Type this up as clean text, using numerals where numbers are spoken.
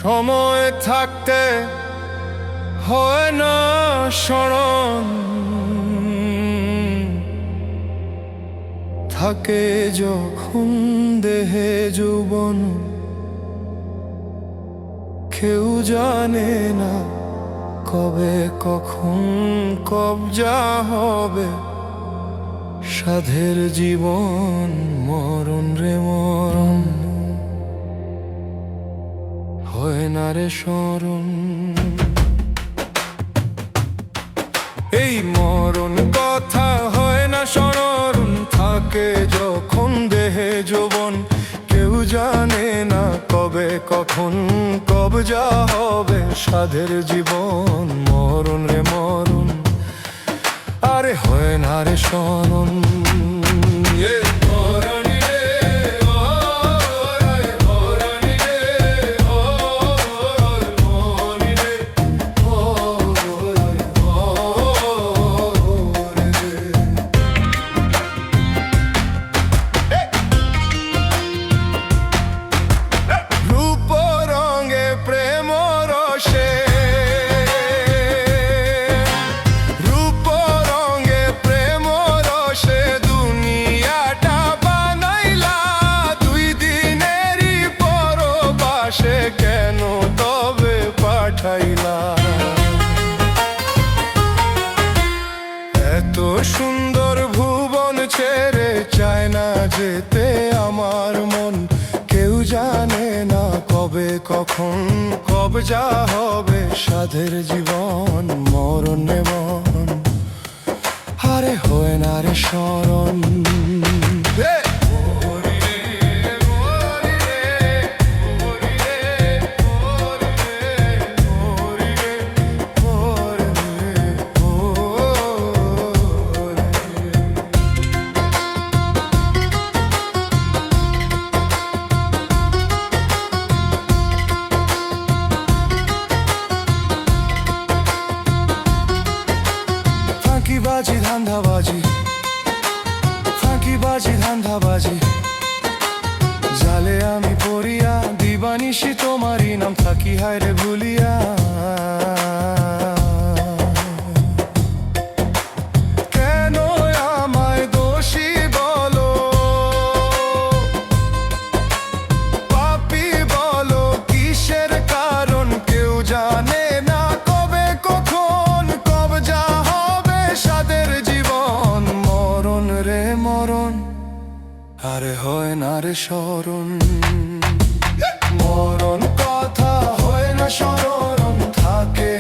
সময় থাকতে হয় না স্মরণ, থাকে যখন দেহে যৌবন। কেউ জানে না কবে কখন কবজা হবে সাধের জীবন। মরণ রে মরণ, হয় না রে স্মরণ। এই মরণ কথা হয় না স্মরণ, থাকে যখন দেহে যৌবন। কেউ জানে না কবে কখন কবজা হবে সাধের জীবন। মরণ রে মরণ, আরে হয় না রে স্মরণ। কেন তবে পাঠাইলা এত সুন্দর ভুবন ছেড়ে? চায় না যেতে আমার মন। কেউ জানে না কবে কখন কবজা হবে সাধের জীবন। মরণ রে মরণ, আরে হয় না রে স্মরণ। ফাঁকিবাজি ধান্দাবাজি, ফাঁকিবাজি ধান্দাবাজি, জালে আমি পড়িয়া দিবানিশি তোমারই নাম থাকি হায় রে ভুলিয়া। কেন আমায় দোষী বলো, পাপী বলো, কিসের কারণ? কেউ জানে না কবে কখন কবজা হবে সাধের জীবন। মরণ রে মরণ, আরে হয় না রে স্মরণ। মরণ কথা হয় না স্মরণ, থাকে